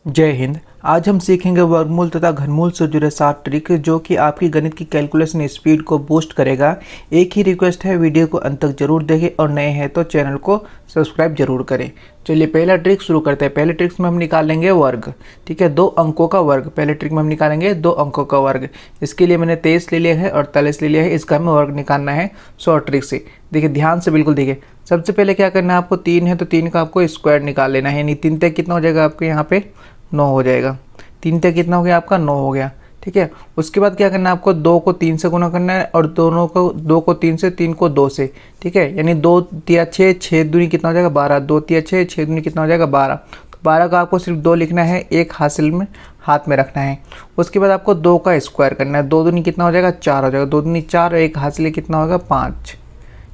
जय हिंद। आज हम सीखेंगे वर्गमूल तथा घनमूल से जुड़े 7 ट्रिक जो कि आपकी गणित की कैलकुलेशन स्पीड को बूस्ट करेगा। एक ही रिक्वेस्ट है, वीडियो को अंत तक जरूर देखें और नए हैं तो चैनल को सब्सक्राइब जरूर करें। चलिए पहला ट्रिक शुरू करते हैं। पहले ट्रिक्स में हम निकालेंगे वर्ग। ठीक है, 2 अंकों का वर्ग। पहले ट्रिक में हम निकालेंगे 2 अंकों का वर्ग। इसके लिए मैंने 23 ले लिया है और 43 ले लिया है। इसका हमें वर्ग निकालना है शॉर्ट ट्रिक से। देखिए ध्यान से बिल्कुल देखिए। सबसे पहले क्या करना है आपको, 3 है तो 3 का आपको स्क्वायर निकाल लेना है। यानी 3 तक कितना हो जाएगा आपके यहाँ पे 9 हो जाएगा। 3 तक कितना हो गया आपका 9 हो गया। ठीक है, उसके बाद क्या करना है आपको, 2 को 3 से गुना करना है और दोनों को 2 को 3 से, 3 को 2 से। ठीक है, यानी 2 तिया 6, 6 दूनी कितना हो जाएगा 12, 2 तिया 6, 6 दूनी कितना हो जाएगा 12। तो 12 का आपको सिर्फ 2 लिखना है, एक हाथ में रखना है। उसके बाद आपको 2 का स्क्वायर करना है। 2 दूनी कितना हो जाएगा 4 हो जाएगा। 2 दूनी 4 और एक हासिल कितना होगा 5।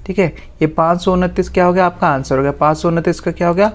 ठीक है, ये 529 क्या हो गया आपका आंसर हो गया। 529 का क्या हो गया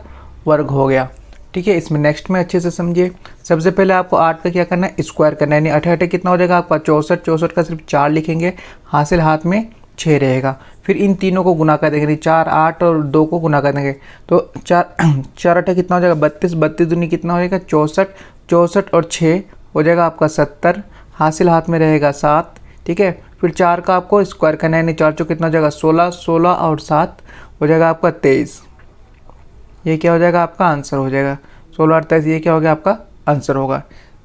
वर्ग हो गया। ठीक है, इसमें नेक्स्ट में अच्छे से समझिए। सबसे पहले आपको 8 का क्या करना है स्क्वायर करना है। यानी 8 कितना हो जाएगा आपका 64। 64 का सिर्फ 4 लिखेंगे, हासिल हाथ में 6 रहेगा। फिर इन तीनों को गुना कर देंगे, 4, 8 और 2 को गुना कर देंगे तो 4 8 कितना हो जाएगा 32। 32 दूनी कितना हो जाएगा 64। 64 और 6 हो जाएगा आपका 70, हासिल हाथ में रहेगा 7। ठीक है, फिर 4 का आपको स्क्वायर करना है। यानी 4 चौक कितना हो जाएगा 16। 16 और 7 हो जाएगा आपका 23। ये क्या हो जाएगा आपका आंसर हो जाएगा 16 और 23। ये क्या हो गया आपका आंसर होगा।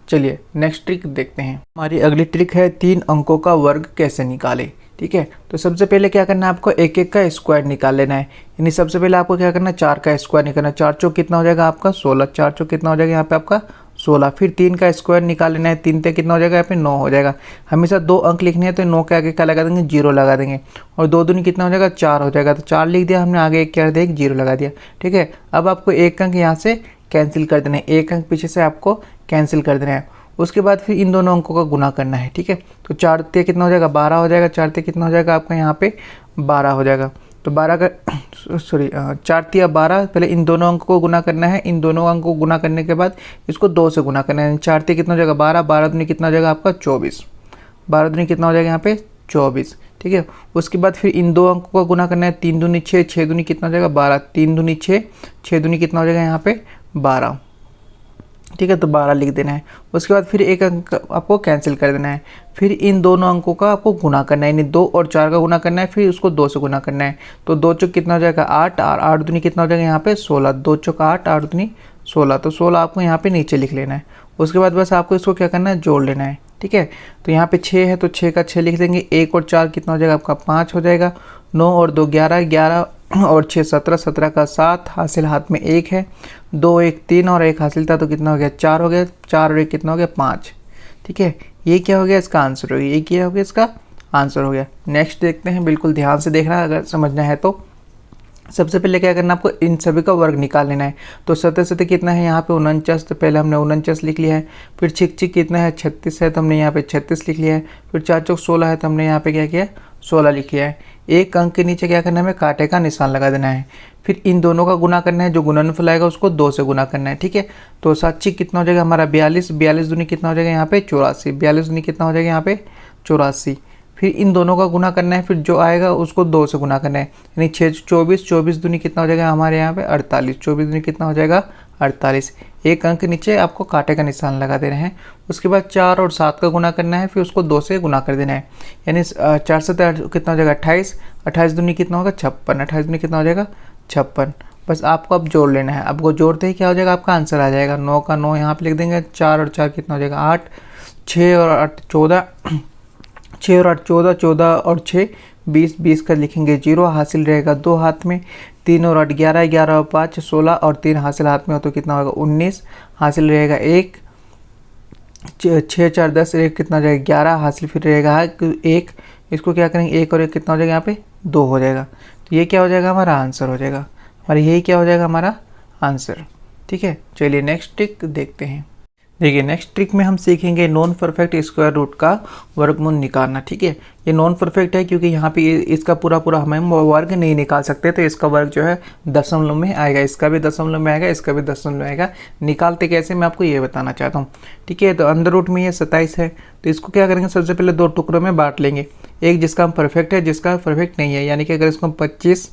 चलिए नेक्स्ट ट्रिक देखते हैं। हमारी अगली ट्रिक है 3 अंकों का वर्ग कैसे निकालें। ठीक है, तो सबसे पहले क्या करना है आपको, एक एक का स्क्वायर निकाल लेना है। यानी सबसे पहले आपको क्या करना है 4 का स्क्वायर निकालना है। 4 चौक कितना हो जाएगा आपका 16। 4 चौक कितना हो जाएगा यहाँ पे आपका 16। फिर 3 का स्क्वायर निकाल लेना है। 3 तक कितना हो जाएगा यहाँ पे 9 हो जाएगा। हमेशा 2 अंक लिखने हैं तो 9 के आगे क्या लगा देंगे 0 लगा देंगे। और 2 दूनी कितना हो जाएगा 4 हो जाएगा। तो 4 लिख दिया हमने, आगे एक क्या दिया 0 लगा दिया। ठीक है, अब आपको एक अंक यहाँ से कैंसिल कर देना है, एक अंक पीछे से आपको कैंसिल कर देना है। उसके बाद फिर इन दोनों अंकों का गुना करना है। ठीक है, तो 4 ते कितना हो जाएगा 12 हो जाएगा। 4 ते कितना हो जाएगा आपका यहाँ पे 12 हो जाएगा। तो 12 का 4 तिया 12। पहले इन दोनों अंकों को गुना करना है। इन दोनों अंकों को गुना करने के बाद इसको 2 से गुना करना है। 4 तिया कितना हो जाएगा 12। 12 दूनी कितना हो जाएगा आपका 24। 12 दूनी कितना हो जाएगा यहाँ पे 24। ठीक है, उसके बाद फिर इन 2 अंकों को गुना करना है। 3 दूनी 6, 6 दूनी कितना हो जाएगा 12। 3 दूनी 6, 6 दूनी कितना हो जाएगा यहाँ पे 12। ठीक है, तो 12 लिख देना है। उसके बाद फिर एक अंक आपको कैंसिल कर देना है। फिर इन दोनों अंकों का आपको गुना करना है। यानी 2 और 4 का गुना करना है, फिर उसको 2 से गुना करना है। तो 2 चौक कितना हो जाएगा 8 और 8 दूनी कितना हो जाएगा यहाँ पे 16। 2 चौक 8, 8 दूनी 16। तो 16 आपको यहाँ पे नीचे लिख लेना है। उसके बाद बस आपको इसको क्या करना है जोड़ लेना है। ठीक है, तो यहाँ पे 6 है तो 6 का 6 लिख देंगे। 1 और 4 कितना हो जाएगा आपका 5 हो जाएगा। 9 और 2 11, 11 और 6 17, 17 का 7, हासिल हाथ में 1 है। 2 1 3 और 1 हासिल था तो कितना हो गया 4 हो गया। 4 और 1 कितना हो गया 5। ठीक है, ये क्या हो गया इसका आंसर हो गया। ये क्या हो गया इसका आंसर हो गया। नेक्स्ट देखते हैं, बिल्कुल ध्यान से देखना अगर समझना है तो। सबसे पहले क्या करना है आपको, इन सभी का वर्ग निकाल लेना है। तो 7 7 कितना है यहाँ पे 49। तो पहले हमने 49 लिख लिया है। फिर 6 6 कितना है 36 है तो हमने यहाँ पे 36 लिख लिया है। फिर 4 चौक 16 है तो हमने यहाँ पे क्या किया 16 लिख लिया है। एक अंक के नीचे क्या करना है हमें कांटे का निशान लगा देना है। फिर इन दोनों का गुना करना है, जो गुणनफल आएगा उसको 2 से गुना करना है। ठीक है, तो 7 6 कितना हो जाएगा हमारा 42। 42 दूनी कितना हो जाएगा यहाँ पे 84। 42 दूनी कितना हो जाएगा यहाँ पे 84। फिर इन दोनों का गुना करना है, फिर जो आएगा उसको 2 से गुना करना है। यानी 6 24। 24 दूनी कितना हो जाएगा हमारे यहाँ पे 48। 24 दूनी कितना हो जाएगा 48। एक अंक नीचे आपको कांटे का निशान लगा देना है। उसके बाद 4 और 7 का गुना करना है, फिर उसको 2 से गुना कर देना है। यानी 4 से कितना हो जाएगा 28। 28 दूनी कितना होगा 56। 28 दूनी कितना हो जाएगा 56। बस आपको अब जोड़ लेना है। आपको जोड़ते ही क्या हो जाएगा आपका आंसर आ जाएगा। 9 का 9 यहाँ पे लिख देंगे। 4 और 4 कितना हो जाएगा 8। 6 और 8 14। 6 और 8 14। 14 और 6 20। 20 का लिखेंगे 0, हासिल रहेगा 2 हाथ में। 3 और 8 11। 11 और 5 16 और 3 हासिल हाथ में हो तो कितना होगा 19, हासिल रहेगा 1। 6 4 10, 1 कितना हो जाएगा 11, हासिल फिर रहेगा 1। इसको क्या करेंगे 1 और 1 कितना हो जाएगा यहाँ पे 2 हो जाएगा। तो ये क्या हो जाएगा हमारा आंसर हो जाएगा। हमारा यही क्या हो जाएगा हमारा आंसर। ठीक है, चलिए नेक्स्ट ट्रिक देखते हैं। देखिए नेक्स्ट ट्रिक में हम सीखेंगे नॉन परफेक्ट स्क्वायर रूट का वर्गमूल निकालना। ठीक है, ये नॉन परफेक्ट है क्योंकि यहाँ पे इसका पूरा हम वर्ग नहीं निकाल सकते, तो इसका वर्ग जो है दशमलव में आएगा। इसका भी दशमलव में आएगा, इसका भी दशमलव में आएगा। निकालते कैसे मैं आपको ये बताना चाहता हूँ। ठीक है, तो अंदर रूट में ये 27 है तो इसको क्या करेंगे सबसे पहले 2 टुकड़ों में बांट लेंगे। एक जिसका हम परफेक्ट है, जिसका परफेक्ट नहीं है। यानी कि अगर इसको हम 25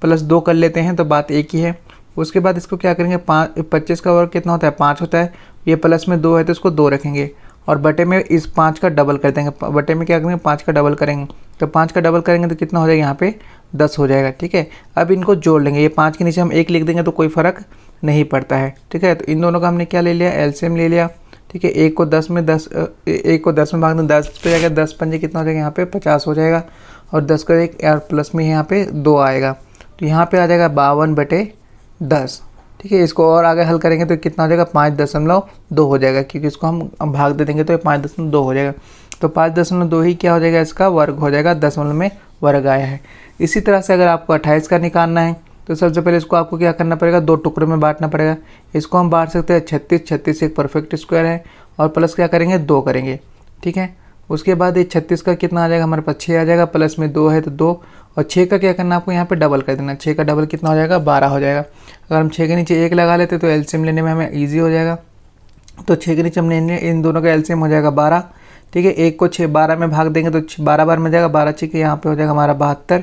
+ 2 कर लेते हैं तो बात एक ही है। उसके बाद इसको क्या करेंगे, 25 का वर्ग कितना होता है, 5 होता है। ये प्लस में 2 है तो इसको 2 रखेंगे और बटे में इस 5 का डबल कर देंगे। बटे में क्या करेंगे, 5 का डबल करेंगे, तो 5 का डबल करेंगे तो कितना हो जाएगा, यहाँ पे 10 हो जाएगा। ठीक है, अब इनको जोड़ लेंगे। ये 5 के नीचे हम 1 लिख देंगे तो कोई फ़र्क नहीं पड़ता है। ठीक है, तो इन दोनों का हमने क्या ले लिया, एलसीएम ले लिया। ठीक है, 1 को 10 में 10 में भाग दें, 10 पे जाएगा, 10 पंजे कितना हो जाएगा, यहाँ पे 50 हो जाएगा। और 10 का एक यार प्लस में यहाँ पे 2 आएगा, तो यहाँ पे आ जाएगा 52/10। ठीक है, इसको और आगे हल करेंगे तो कितना हो जाएगा, 5.2 हो जाएगा, क्योंकि इसको हम भाग दे देंगे तो 5.2 हो जाएगा। तो 5.2 ही क्या हो जाएगा, इसका वर्ग हो जाएगा, दशमलव में वर्ग आया है। इसी तरह से अगर आपको 28 का निकालना है तो सबसे पहले इसको आपको क्या करना पड़ेगा, 2 टुकड़ों में बांटना पड़ेगा। इसको हम बांट सकते हैं 36, 36 एक परफेक्ट स्क्वायर है और प्लस क्या करेंगे, 2 करेंगे। ठीक है, उसके बाद ये 36 का कितना आ जाएगा, हमारे पास 6 आ जाएगा, प्लस में 2 है तो 2, और 6 का क्या करना आपको, यहाँ पे डबल कर देना। 6 का डबल कितना हो जाएगा, 12 हो जाएगा। अगर हम 6 के नीचे 1 लगा लेते तो एलसीएम लेने में हमें ईजी हो जाएगा। तो 6 के नीचे हमने इन दोनों का एलसीएम हो जाएगा 12। ठीक है, 1 को 12 में भाग देंगे तो 12 बार में जाएगा, 12 6 के यहाँ पे हो जाएगा हमारा 72,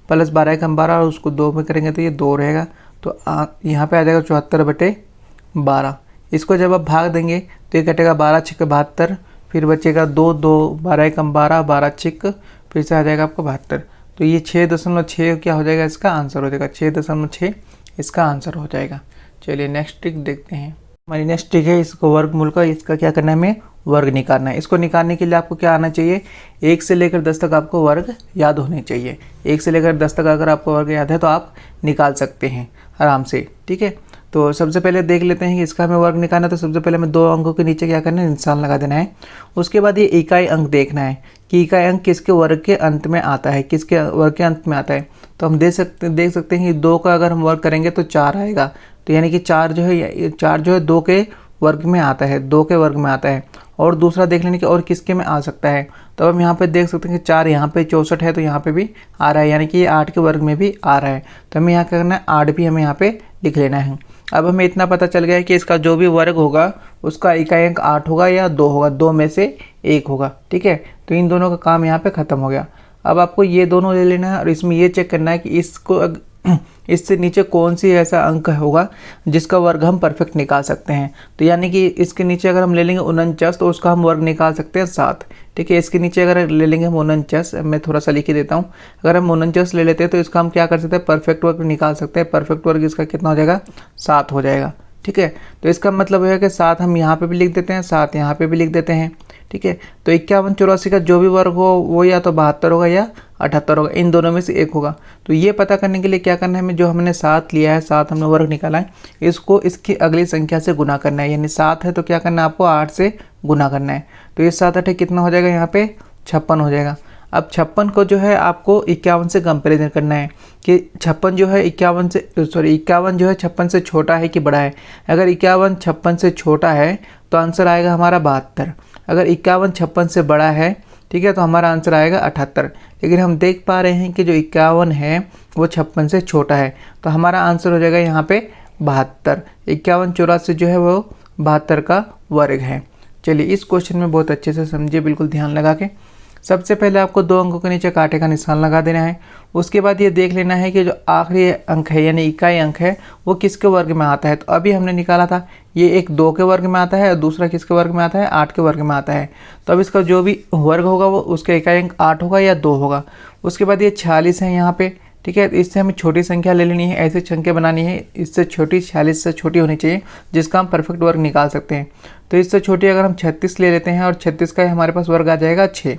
प्लस 12 एक हम 12 और उसको 2 में करेंगे तो ये 2 रहेगा। तो यहाँ पे आ जाएगा 74/12। इसको जब आप भाग देंगे तो ये कटेगा 12 6 72, फिर बचेगा 2 2, 12 एक हम 12, 12 6 फिर से आ जाएगा आपको 72। तो ये 6.6 क्या हो जाएगा, इसका आंसर हो जाएगा, 6.6 इसका आंसर हो जाएगा। चलिए नेक्स्ट ट्रिक देखते हैं। हमारी नेक्स्ट ट्रिक है, इसको वर्गमूल का, इसका क्या करना है, हमें वर्ग निकालना है। इसको निकालने के लिए आपको क्या आना चाहिए, 1 से लेकर 10 तक आपको वर्ग याद होने चाहिए। 1 से लेकर 10 तक अगर आपको वर्ग याद है तो आप निकाल सकते हैं आराम से। ठीक है, तो सबसे पहले देख लेते हैं कि इसका हमें वर्ग निकालना है। तो सबसे पहले हमें 2 अंकों के नीचे क्या करना है, निशान लगा देना है। उसके बाद ये इकाई अंक देखना है कि इकाई अंक किसके वर्ग के अंत में आता है, किसके वर्ग के अंत में आता है। तो हम देख सकते हैं कि 2 का अगर हम वर्ग करेंगे तो 4 आएगा। तो यानी कि 4 जो है 2 के वर्ग में आता है, 2 के वर्ग में आता है। और दूसरा देख लेंगे कि और किसके में आ सकता है। तो हम यहाँ पे देख सकते हैं कि 4 यहाँ पे 64 है तो यहाँ पे भी आ रहा है, यानी कि ये 8 के वर्ग में भी आ रहा है। तो हमें यहाँ क्या करना है, 8 भी हमें यहाँ पे लिख लेना है। अब हमें इतना पता चल गया है कि इसका जो भी वर्ग होगा उसका इकाई अंक 8 होगा या 2 होगा, 2 में से 1 होगा। ठीक है, तो इन दोनों का काम यहाँ पे ख़त्म हो गया। अब आपको ये दोनों ले लेना है और इसमें ये चेक करना है कि इससे नीचे कौन सी ऐसा अंक होगा जिसका वर्ग हम परफेक्ट निकाल सकते हैं। तो यानी कि इसके नीचे अगर हम ले लेंगे 49 तो उसका हम वर्ग निकाल सकते हैं 7। ठीक है, इसके नीचे अगर ले लेंगे हम 49, मैं थोड़ा सा लिख के देता हूँ। अगर हम 49 ले लेते हैं तो इसका हम क्या कर सकते हैं, परफेक्ट वर्ग निकाल सकते हैं। परफेक्ट वर्ग इसका कितना हो जाएगा, 7 हो जाएगा। ठीक है, तो इसका मतलब है कि 7 हम यहाँ पे भी लिख देते हैं, 7 यहाँ पे भी लिख देते हैं। ठीक है, तो 51 84 का जो भी वर्ग हो वो या तो 72 होगा या 78 होगा, इन दोनों में से एक होगा। तो ये पता करने के लिए क्या करना है, हमें जो हमने 7 लिया है, 7 हमने वर्ग निकाला है, इसको इसकी अगली संख्या से गुना करना है। यानी 7 है तो क्या करना है, आपको 8 से गुना करना है। तो ये 7 8 कितना हो जाएगा, यहाँ पे 56 हो जाएगा। अब 56 को जो है आपको 51 से कंपेरिजन करना है कि 56 जो है 51 जो है 56 से छोटा है कि बड़ा है। अगर 51 56 से छोटा है तो आंसर आएगा हमारा 72। अगर 51 56 से बड़ा है, ठीक है, तो हमारा आंसर आएगा 78। लेकिन हम देख पा रहे हैं कि जो 51 है वो 56 से छोटा है, तो हमारा आंसर हो जाएगा यहाँ पे 72। 51 84 जो है वो 72 का वर्ग है। चलिए इस क्वेश्चन में बहुत अच्छे से समझिए, बिल्कुल ध्यान लगा के। सबसे पहले आपको 2 अंकों के नीचे कांटे का निशान लगा देना है। उसके बाद ये देख लेना है कि जो आखिरी अंक है यानी इकाई अंक है वो किसके वर्ग में आता है। तो अभी हमने निकाला था ये एक 2 के वर्ग में आता है और दूसरा किसके वर्ग में आता है, 8 के वर्ग में आता है। तो अब इसका जो भी वर्ग होगा वो उसका इकाई अंक 8 होगा या 2 होगा। उसके बाद ये 46 है यहाँ पे, ठीक है, इससे हमें छोटी संख्या ले लेनी है, ऐसे संख्या बनानी है, इससे छोटी 46 से छोटी होनी चाहिए जिसका हम परफेक्ट वर्ग निकाल सकते हैं। तो इससे छोटी अगर हम 36 ले लेते हैं और 36 का हमारे पास वर्ग आ जाएगा 6।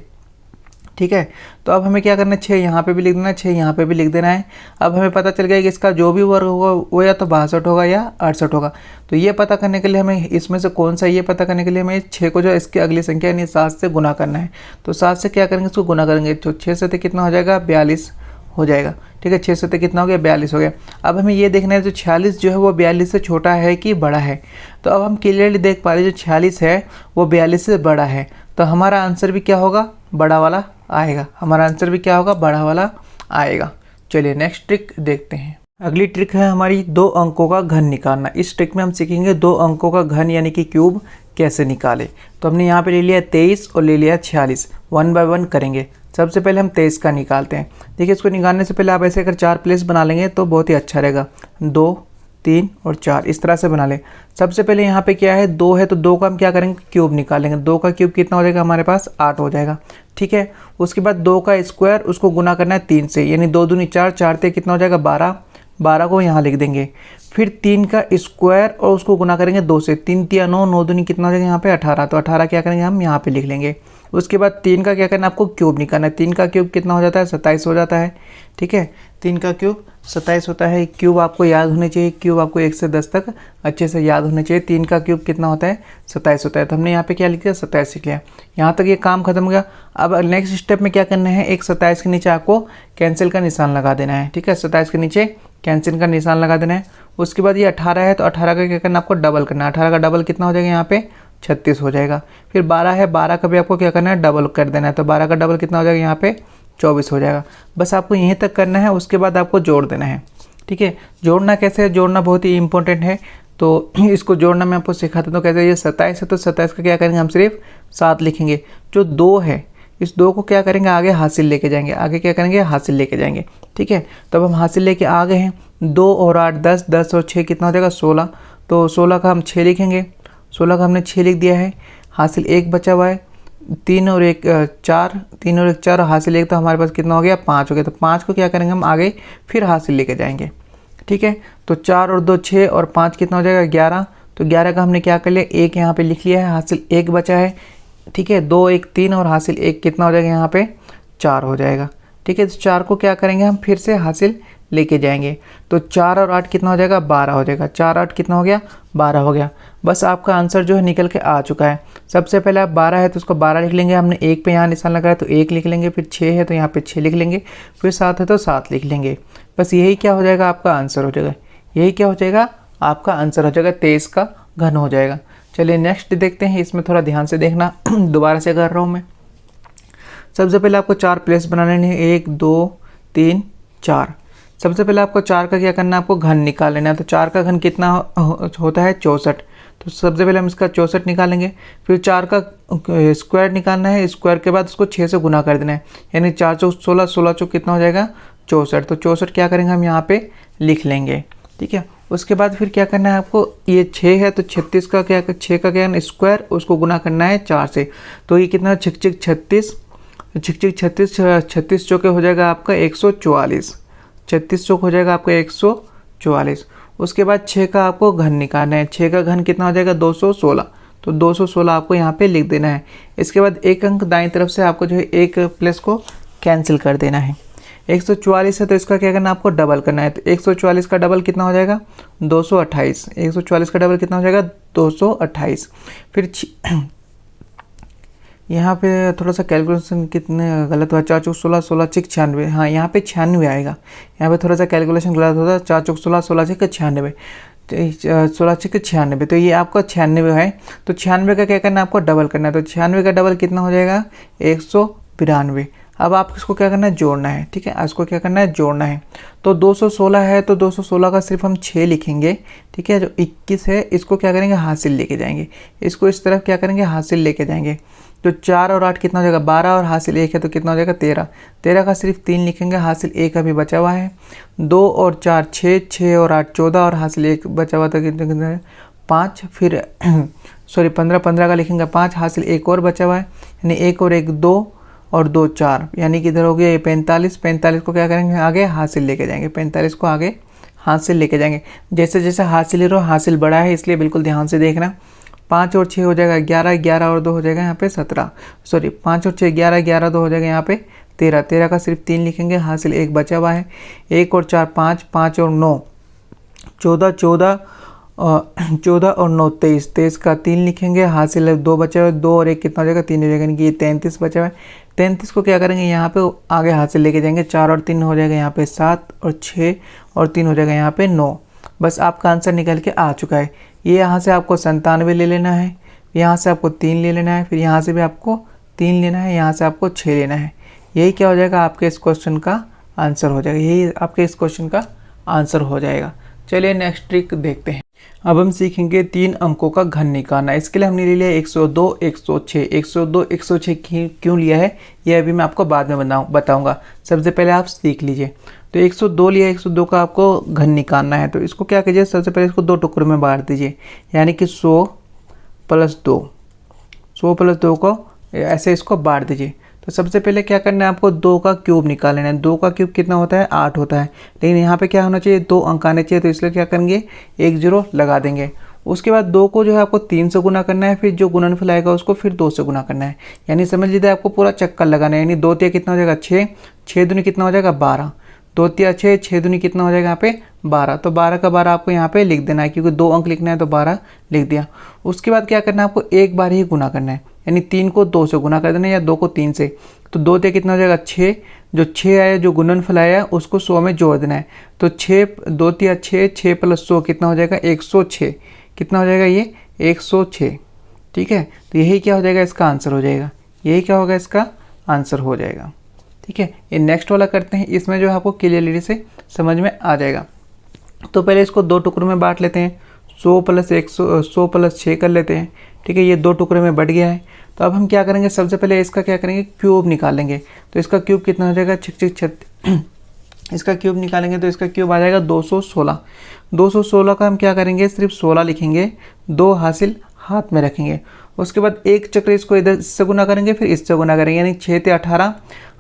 ठीक है, तो अब हमें क्या करना है, 6 यहाँ पे भी लिख देना है, 6 यहाँ पे भी लिख देना है। अब हमें पता चल गया कि इसका जो भी वर्ग होगा वो या तो 62 होगा या 68 होगा। तो ये पता करने के लिए हमें इसमें से कौन सा, ये पता करने के लिए हमें 6 को जो इसकी अगली संख्या यानी 7 से गुना करना है। तो 7 से क्या करेंगे, इसको गुना करेंगे। तो 6 से कितना हो जाएगा, 42 हो जाएगा। ठीक है, 6 से कितना हो गया, 42 हो गया। अब हमें ये देखना है जो 46 जो है वो 42 से छोटा है कि बड़ा है। तो अब हम क्लियरली देख पा रहे हैं जो 46 है वो 42 से बड़ा है। तो हमारा आंसर भी क्या होगा, बड़ा वाला आएगा। हमारा आंसर भी क्या होगा, बड़ा वाला आएगा। चलिए नेक्स्ट ट्रिक देखते हैं। अगली ट्रिक है हमारी 2 अंकों का घन निकालना। इस ट्रिक में हम सीखेंगे 2 अंकों का घन यानी कि क्यूब कैसे निकाले। तो हमने यहाँ पे ले लिया 23 और ले लिया 46, 1 बाय 1 करेंगे। सबसे पहले हम 23 का निकालते हैं। देखिए इसको निकालने से पहले आप ऐसे अगर 4 प्लेस बना लेंगे तो बहुत ही अच्छा रहेगा। 2 3 और 4 इस तरह से बना लें। सबसे पहले यहाँ पे क्या है 2 है तो 2 का हम क्या करेंगे क्यूब निकालेंगे। 2 का क्यूब कितना हो जाएगा हमारे पास 8 हो जाएगा। ठीक है, उसके बाद 2 का स्क्वायर उसको गुना करना है 3 से, यानी 2 दूनी 4, 4 ते कितना हो जाएगा 12, 12 को यहाँ लिख देंगे। फिर 3 का स्क्वायर और उसको गुना करेंगे 2 से, 3 तिया 9, 9 दूनी कितना हो जाएगा यहाँ पे 18, तो 18 क्या करेंगे हम यहाँ पे लिख लेंगे। उसके बाद 3 का क्या करना है आपको क्यूब निकालना है। 3 का क्यूब कितना हो जाता है 27 हो जाता है। ठीक है, 3 का क्यूब 27 होता है। क्यूब आपको याद होने चाहिए, क्यूब आपको 1 से 10 तक अच्छे से याद होने चाहिए। 3 का क्यूब कितना होता है 27 होता है, तो हमने यहाँ पे क्या लिख दिया 27 लिख लिया। यहाँ तक ये काम खत्म हो गया। अब नेक्स्ट स्टेप में क्या करना है, एक 27 के नीचे आपको कैंसिल का निशान लगा देना है। ठीक है, 27 के नीचे कैंसिल का निशान लगा देना है। उसके बाद ये 18 है तो 18 का क्या करना है आपको डबल करना है। 18 का डबल कितना हो जाएगा यहाँ पे 36 हो जाएगा। फिर 12 है, 12 का भी आपको क्या करना है डबल कर देना है, तो 12 का डबल कितना हो जाएगा यहाँ पे 24 हो जाएगा। बस आपको यहीं तक करना है, उसके बाद आपको जोड़ देना है। ठीक है, जोड़ना कैसे है, जोड़ना बहुत ही इंपॉर्टेंट है, तो इसको जोड़ना मैं आपको सिखाता हूँ कैसे। ये 27 है तो 27 का क्या करेंगे हम सिर्फ 7 लिखेंगे। जो 2 है इस 2 को क्या करेंगे आगे हासिल लेके जाएंगे, आगे क्या करेंगे हासिल लेके जाएंगे। ठीक है, तब हम हासिल लेके आ गए हैं। 2 और 8 10, 10 और 6 कितना हो जाएगा 16, तो 16 का हम 6 लिखेंगे। 16 का हमने 6 लिख दिया है। हासिल 1 बचा हुआ है, 3 और 1 4, 3 और 1 4, हासिल 1 तो हमारे पास कितना हो गया 5 हो गया। तो 5 को क्या करेंगे हम आगे फिर हासिल लेके जाएंगे। ठीक है, तो 4 और 2 6 और 5 कितना हो जाएगा 11, तो 11 का हमने क्या कर लिया 1 यहाँ पे लिख लिया है, हासिल 1 बचा है। ठीक है, 2 1 3 और हासिल 1 कितना हो जाएगा यहाँ पे 4 हो जाएगा। ठीक है, तो 4 को क्या करेंगे हम फिर से हासिल लेके जाएंगे, तो 4 और 8 कितना हो जाएगा 12 हो जाएगा। 4 8 कितना हो गया 12 हो गया। बस आपका आंसर जो है निकल के आ चुका है। सबसे पहले आप 12 है तो उसको 12 लिख लेंगे, हमने 1 पे यहाँ निशान लगाया तो 1 लिख लेंगे। फिर 6 है तो यहाँ पे 6 लिख लेंगे। फिर 7 है तो 7 लिख लेंगे। बस यही क्या हो जाएगा आपका आंसर हो जाएगा, यही क्या हो जाएगा आपका आंसर हो जाएगा 23 का घन हो जाएगा। चलिए नेक्स्ट देखते हैं, इसमें थोड़ा ध्यान से देखना दोबारा से कर रहा हूँ मैं। सबसे पहले आपको 4 प्लेस बनाने हैं, 1 2 3 4। सबसे पहले आपको 4 का क्या करना है आपको घन निकाल लेना है। तो 4 का घन कितना होता है 64, तो सबसे पहले हम इसका 64 निकालेंगे। फिर 4 का स्क्वायर निकालना है, स्क्वायर के बाद उसको 6 से गुना कर देना है, यानी 4 चौक 16, 16 चौक कितना हो जाएगा 64। तो 64 क्या करेंगे हम यहाँ पे लिख लेंगे। ठीक है, उसके बाद फिर क्या करना है आपको, ये 6 है तो 36 का क्या 6 का क्या स्क्वायर उसको गुना करना है 4 से, तो ये कितना 6 36, 36 चौके हो जाएगा आपका 144, 36 चौक हो जाएगा आपका 144। उसके बाद 6 का आपको घन निकालना है। 6 का घन कितना हो जाएगा 216, तो 216 आपको यहाँ पे लिख देना है। इसके बाद एक अंक दाईं तरफ से आपको जो है एक प्लस को कैंसिल कर देना है। 144 है तो इसका क्या करना है आपको डबल करना है, तो 144 का डबल कितना हो जाएगा 228। 144 का डबल कितना हो जाएगा 228। फिर यहाँ पे थोड़ा सा कैलकुलेशन कितने गलत हुआ, 4 चौक 16, 16 6 96, हाँ यहाँ पे 96 आएगा। यहाँ पे थोड़ा सा कैलकुलेशन गलत होता है, 4 चौक 16, 16 6 96, 16 6 96, तो ये आपका 96 है। तो 96 का क्या करना है आपको डबल करना है, तो 96 का डबल कितना हो जाएगा 192। अब आप इसको क्या करना है जोड़ना है। ठीक है, इसको क्या करना है जोड़ना है। तो 216 है तो 216 का सिर्फ हम 6 लिखेंगे। ठीक है, जो 21 है इसको क्या करेंगे हासिल लेके जाएंगे, इसको इस तरफ क्या करेंगे हासिल लेके जाएंगे। तो 4 और 8 कितना हो जाएगा 12 और हासिल 1 है तो कितना हो जाएगा 13। 13 का सिर्फ 3 लिखेंगे, हासिल 1 अभी बचा हुआ है। 2 और 4 6, 6 और 8 14 और हासिल 1 बचा हुआ था कितना 5। फिर सॉरी 15, 15 का लिखेंगे 5, हासिल 1 और बचा हुआ है, यानी 1 और 1 2 और 2 4, यानी कि इधर हो गया ये 45। 45 को क्या करेंगे आगे हासिल लेके जाएंगे, 45 को आगे हासिल लेके जाएंगे। जैसे जैसे हासिल ले रहे हो हासिल बड़ा है इसलिए बिल्कुल ध्यान से देखना। 5 और 6 हो जाएगा 11, 11 और 2 हो जाएगा यहाँ पे 17, सॉरी 5 और 6 11, 11 2 हो जाएगा यहाँ पे 13। 13 का सिर्फ 3 लिखेंगे, हासिल 1 बचा हुआ है। 1 और 4 5, 5 और 9 14, 14 और 9 23, 23 का 3 लिखेंगे, हासिल 2 बचा हुआ है। 2 और 1 कितना हो जाएगा 3 हो जाएगा, यानी कि ये 33 बचा हुआ है। 33 को क्या करेंगे यहाँ पे आगे हासिल लेके जाएंगे। 4 और 3 हो जाएगा यहाँ पे 7 और 6 और 3 हो जाएगा यहाँ पे 9। बस आपका आंसर निकल के आ चुका है। ये यहाँ से आपको 97 ले लेना है, यहाँ से आपको 3 ले लेना है, फिर यहाँ से भी आपको 3 लेना है, यहाँ से आपको 6 लेना है। यही क्या हो जाएगा आपके इस क्वेश्चन का आंसर हो जाएगा, यही आपके इस क्वेश्चन का आंसर हो जाएगा। चलिए नेक्स्ट ट्रिक देखते हैं। अब हम सीखेंगे 3 अंकों का घन निकालना। इसके लिए हमने ले लिया 102, 106। 102, 106 क्यों लिया है ये अभी मैं आपको बाद में बताऊंगा। सबसे पहले आप सीख लीजिए। तो 102 लिया, 102 का आपको घन निकालना है। तो इसको क्या कीजिए, सबसे पहले इसको 2 टुकड़ों में बांट दीजिए, यानी कि 100 + 2, 100 + 2 को ऐसे इसको बांट दीजिए। तो सबसे पहले क्या करना है, आपको 2 का क्यूब निकाल लेना है। 2 का क्यूब कितना होता है, 8 होता है। लेकिन यहाँ पे क्या होना चाहिए, 2 अंक आने चाहिए, तो इसलिए क्या करेंगे, 1 0 लगा देंगे। उसके बाद 2 को जो है आपको 3 से गुना करना है, फिर जो गुणनफल आएगा उसको फिर 2 से गुना करना है। यानी समझ लीजिए आपको पूरा चक्कर लगाना है। यानी 2 तिया कितना हो जाएगा, 6, 6 दूनी कितना हो जाएगा, 12, 2 तिया 6, 6 दूनी कितना हो जाएगा यहाँ पे 12। तो 12 का 12 आपको यहाँ पे लिख देना है, क्योंकि 2 अंक लिखना है तो 12 लिख दिया। उसके बाद क्या करना है, आपको एक बार ही गुना करना है, यानी 3 को 2 से गुना कर देना है या 2 को 3 से। तो 2 तिया कितना हो जाएगा, 6, जो 6 आया जो गुणनफल आया उसको 100 में जोड़ देना है। तो 6, 2 तिया 6, 6 + 100 कितना हो जाएगा, 106। कितना हो जाएगा ये, 106। ठीक है, तो यही क्या हो जाएगा, इसका आंसर हो जाएगा। यही क्या होगा, इसका आंसर हो जाएगा। ठीक है, ये नेक्स्ट वाला करते हैं। इसमें जो है आपको क्लियरली से समझ में आ जाएगा। तो पहले इसको 2 टुकड़ों में बांट लेते हैं। 100 + 100, 100 + 6 कर लेते हैं। ठीक है, ये 2 टुकड़े में बट गया है। तो अब हम क्या करेंगे, सबसे पहले इसका क्या करेंगे, क्यूब निकालेंगे। तो इसका क्यूब कितना हो जाएगा, इसका क्यूब निकालेंगे तो इसका क्यूब आ जाएगा 216। 216 का हम क्या करेंगे, सिर्फ 16 लिखेंगे, 2 हासिल हाथ में रखेंगे। उसके बाद एक चक्र इसको इधर इससे गुना करेंगे, फिर इससे गुना करेंगे, यानी 6 ते 18,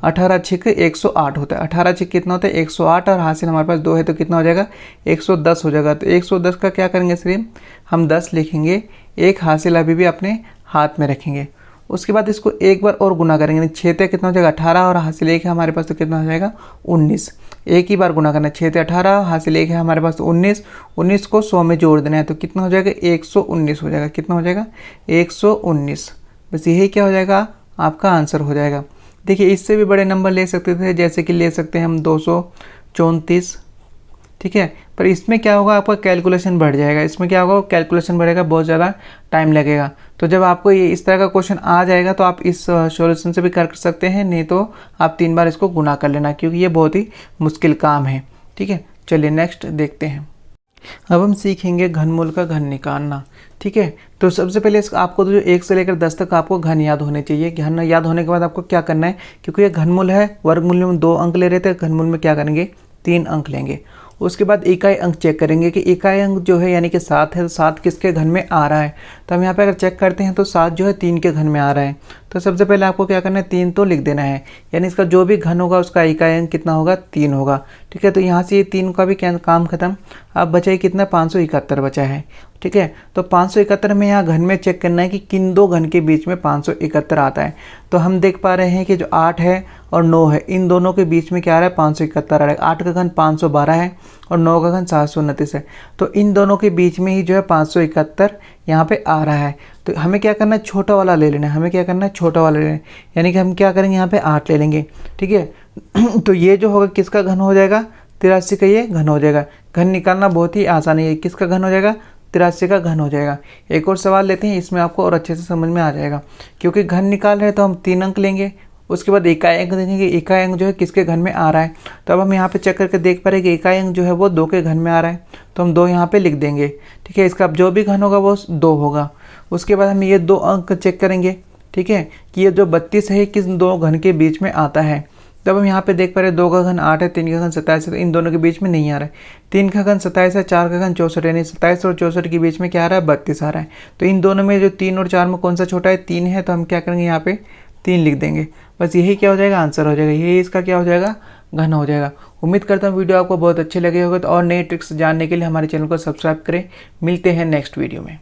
18 छिक 108 होता है। 18 छिक कितना होता है, 108, और हासिल हमारे पास 2 है तो कितना हो जाएगा, 110 हो जाएगा। तो 110 का क्या करेंगे, सिर्फ हम 10 लिखेंगे, एक हासिल अभी भी अपने हाथ में रखेंगे। उसके बाद इसको एक बार और गुना करेंगे, यानी 6 ते कितना हो जाएगा, 18, और हासिल 1 है हमारे पास तो कितना हो जाएगा, 19। एक ही बार गुना करना है, 6 ते 18, हासिल 1 है हमारे पास तो 19। 19 को 100 में जोड़ देना है, तो कितना हो जाएगा, 119 हो जाएगा। कितना हो जाएगा, 119। बस यही क्या हो जाएगा, आपका आंसर हो जाएगा। देखिए, इससे भी बड़े नंबर ले सकते थे, जैसे कि ले सकते हैं हम 234। ठीक है, पर इसमें क्या होगा, आपका कैलकुलेशन बढ़ जाएगा। इसमें क्या होगा, कैलकुलेशन बढ़ेगा, बहुत ज़्यादा टाइम लगेगा। तो जब आपको ये इस तरह का क्वेश्चन आ जाएगा तो आप इस सॉल्यूशन से भी कर सकते हैं, नहीं तो आप 3 बार इसको गुना कर लेना, क्योंकि ये बहुत ही मुश्किल काम है। ठीक है, चलिए नेक्स्ट देखते हैं। अब हम सीखेंगे घनमूल का घन निकालना। ठीक है, तो सबसे पहले आपको तो जो 1 से लेकर 10 तक आपको घन याद होने चाहिए। घन याद होने के बाद आपको क्या करना है, क्योंकि ये घनमूल है, वर्गमूल में 2 अंक ले रहे थे, घनमूल में क्या करेंगे, 3 अंक लेंगे। उसके बाद इकाई अंक चेक करेंगे कि इकाई अंक जो है यानी कि 7 है, तो 7 किसके घन में आ रहा है। तो हम यहाँ पे अगर चेक करते हैं तो 7 जो है 3 के घन में आ रहा है। तो सबसे पहले आपको क्या करना है, 3 तो लिख देना है, यानी इसका जो भी घन होगा उसका इकाई अंक कितना होगा, 3 होगा। ठीक है, तो यहाँ से ये 3 का भी काम खत्म। अब बचा ही कितना, 571 बचा है। ठीक है, तो 571 में यहाँ घन में चेक करना है कि किन 2 घन के बीच में 571 आता है। तो हम देख पा रहे हैं कि जो 8 है और 9 है, इन दोनों के बीच में क्या आ रहा है, 571 आ रहा है। 8 का घन 512 है और 9 का घन 729 है। तो इन दोनों के बीच में ही जो है 571 यहाँ पे आ रहा है। तो हमें क्या करना है, छोटा वाला ले लेना है। हमें क्या करना है, छोटा वाला ले लेना है, यानी कि हम क्या करेंगे, यहाँ पे 8 ले लेंगे। ठीक है, तो ये जो होगा किसका घन हो जाएगा, 83 का ये घन हो जाएगा। घन निकालना बहुत ही आसान है, किसका घन हो जाएगा, 83 का घन हो जाएगा। एक और सवाल लेते हैं, इसमें आपको और अच्छे से समझ में आ जाएगा। क्योंकि घन निकाल रहे हैं तो हम 3 अंक लेंगे, उसके बाद इकाई अंक देखेंगे, इकाई अंक जो है किसके घन में आ रहा है। तो अब हम यहाँ पे चेक करके देख पा रहे हैं कि इकाई अंक जो है वो 2 के घन में आ रहा है, तो हम 2 यहाँ पे लिख देंगे। ठीक है, इसका जो भी घन होगा वो 2 होगा। उसके बाद हम ये 2 अंक चेक करेंगे। ठीक है, कि ये जो 32 है किस 2 घन के बीच में आता है। तब हम यहाँ पे देख पा रहे हैं 2 का घन 8 है, 3 का घन 27 है, तो इन दोनों के बीच में नहीं आ रहा है। 3 का घन 27 है, 4 का घन 64, यानी 27 और 64 के बीच में क्या आ रहा है, 32 आ रहा है। तो इन दोनों में जो 3 और 4 में कौन सा छोटा है, 3 है, तो हम क्या करेंगे, यहाँ पे 3 लिख देंगे। बस यही क्या हो जाएगा, आंसर हो जाएगा। यही इसका क्या हो जाएगा, घन हो जाएगा। उम्मीद करता हूँ वीडियो आपको बहुत अच्छे लगे होगा। तो और नए ट्रिक्स जानने के लिए हमारे चैनल को सब्सक्राइब करें। मिलते हैं नेक्स्ट वीडियो में।